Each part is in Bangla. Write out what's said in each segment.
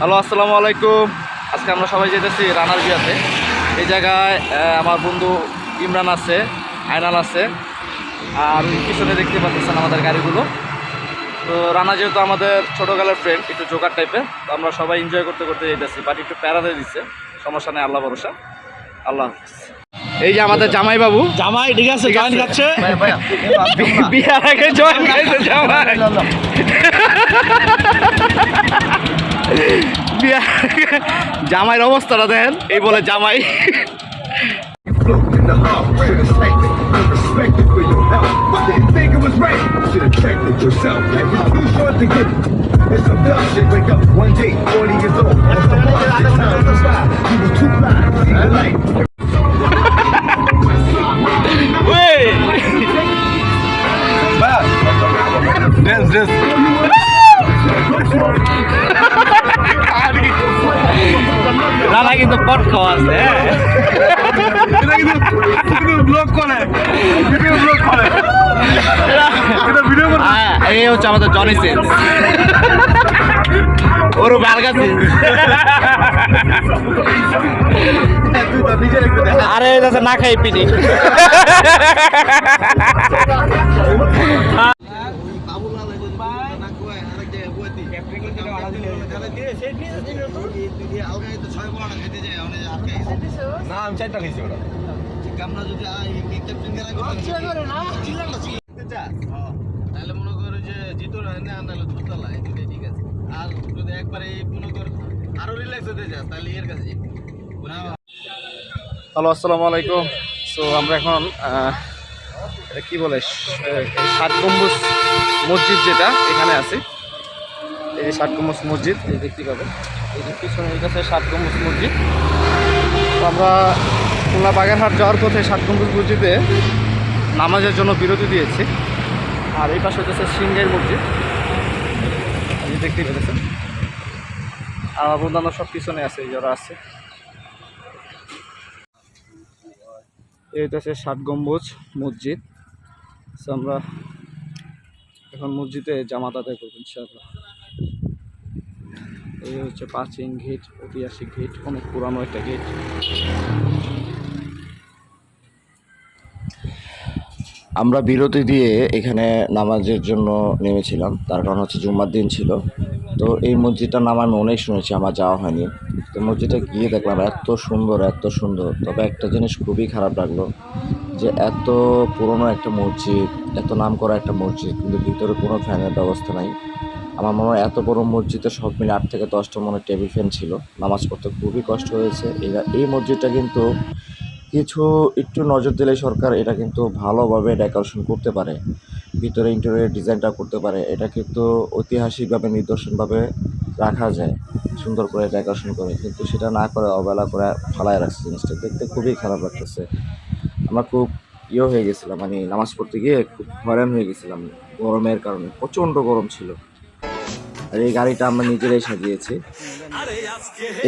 হ্যালো, আসসালামু আলাইকুম। আজকে আমরা সবাই যেতেছি রানার বিয়াতে। এই জায়গায় আমার বন্ধু ইমরান আছে, আয়নাল আছে, আর পিছনে দেখতে পাচ্ছেন আমাদের গাড়িগুলো। তো রানা যেহেতু আমাদের ছোটোকালের ফ্রেন্ড, একটু জোকার টাইপের, তো আমরা সবাই এনজয় করতে করতে যেতেছি। বাট একটু প্যারাতে দিচ্ছে, সমস্যা নেই, আল্লাহ ভরসা। আল্লাহ হাফিজ। এই যে আমাদের জামাই বাবু, জামাই ঠিক আছে, জয়েন খাচ্ছে। বিয়ার আগে জয়েন খাইছে জামাই। জামাইয়ের অবস্থাটা দেখেন, এই বলে জামাই। রানা কিন্তু পট খাওয়া আছে, এই হচ্ছে আমাদের জনি সিন্স, ওর বালগা সিন্স। আরে না খাই পিটি। না আমি চারটা খাইছি ওরা। তাহলে মনে করো যে জিতোর আনালে দুতলা এদিকে ঠিক আছে। আর যদি একবারে মনে কর আরো রিল্যাক্স হতে যাস তাহলে এর কাছে হ্যালো, আসসালামু আলাইকুম। সো আমরা এখন এটা কী বলে, 7 গম্বুজ মসজিদ, যেটা এখানে আছে। এই যে 7 গম্বুজ মসজিদ, এই দেখতে পাবেন, এই যে পিছনে এই কাছে 7 গম্বুজ মসজিদ। তো আমরা খুলনা বাগেরহাট যাওয়ার পথে 7 গম্বুজ মসজিদে নামাজের জন্য বিরতি দিয়েছি। আর এই পাশে হচ্ছে সিংহের মসজিদ, এই দেখতেই পেয়েছেন। আর আমার বন্ধু সব পিছনে আছে, যারা আছে। এটা হচ্ছে 7 গম্বুজ মসজিদ। সো আমরা এখন মসজিদে জামাত আদায় করব ইনশাআল্লাহ। এই হচ্ছে প্রাচীন গেট, ঐতিহাসিক গেট, অনেক পুরানো একটা গেট। আমরা বিরতি দিয়ে এখানে নামাজের জন্য নেমেছিলাম, তার কারণ হচ্ছে জুম্মার দিন ছিল। তো এই মসজিদটার নাম আমি অনেক শুনেছি, আমার যাওয়া হয়নি। তো মসজিদটা গিয়ে দেখলাম এত সুন্দর, এত সুন্দর। তবে একটা জিনিস খুবই খারাপ লাগলো, যে এত পুরনো একটা মসজিদ, এত নাম করা একটা মসজিদ, কিন্তু ভিতরে কোনো ফ্যানের ব্যবস্থা নাই। আমার মনে হয় এত বড় মসজিদে সব মিলে 8 থেকে 10টা মনে টেবিল ফ্যান ছিল। নামাজ পড়তে খুবই কষ্ট হয়েছে। এই মসজিদটা কিন্তু কিছু একটু নজর দিলে সরকার এটা কিন্তু ভালোভাবে ডেকোরেশন করতে পারে, ভিতরে ইন্টেরিয়র ডিজাইনটা করতে পারে। এটা কিন্তু ঐতিহাসিকভাবে নিদর্শনভাবে রাখা যায়, সুন্দর করে ডেকোরেশন করে, কিন্তু সেটা না করে অবহেলা করে ফালায় রাখছে। জিনিসটা দেখতে খুবই খারাপ লাগতেছে। আমরা খুব হয়ে গেছিলাম, মানে নামাজ পড়তে গিয়ে খুব হয়রান হয়ে গেছিলাম গরমের কারণে, প্রচণ্ড গরম ছিল। আর এই গাড়িটা আমরা নিজেরাই সাজিয়েছি।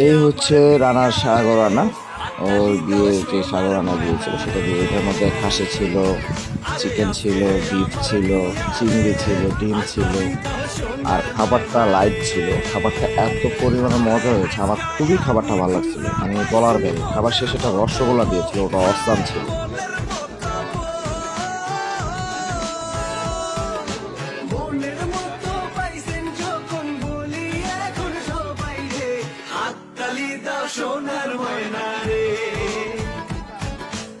এই হচ্ছে রানার সাগর রানা, ওর বিয়ে যে সাগর রানা দিয়েছিল সেটা দিয়ে। এটার মধ্যে খাসি ছিল, চিকেন ছিল, বিফ ছিল, চিংড়ি ছিল, ডিম ছিল, আর খাবারটা লাইট ছিল। খাবারটা এত পরিমাণে মজা হয়েছে, আমার খুবই খাবারটা ভালো লাগছিল, মানে বলার বাইরে। খাবার শেষে একটা রসগোল্লা দিয়েছিল, ওটা অসাম ছিল। সোনার ময়না রে,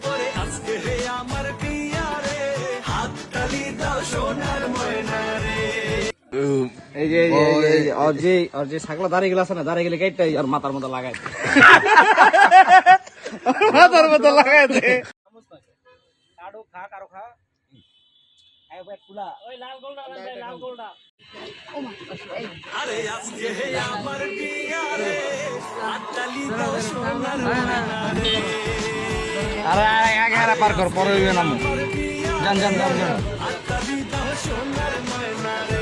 ওরে আজকে হে আমার বিয়া রে, হাত তালি দাও সোনার ময়না রে। এই যে ওর যে ছাগলা দাঁড়িয়ে গেলে আছে না, দাঁড়িয়ে গেলে গাইডটা আর মাথার মতো লাগাই দে। মাথার মতো লাগাই দে। কারো খা, কারো খা। ওই লাল গোলটা, লাল গোলটা। আরে আজকে হে আমার বিয়া রে, হাত তালি দাও সোনার ময়না রে। আরে আগে আরে পার কর, পরে নাম। জান জান জান জান। হাত তালি দাও সোনার ময়না রে।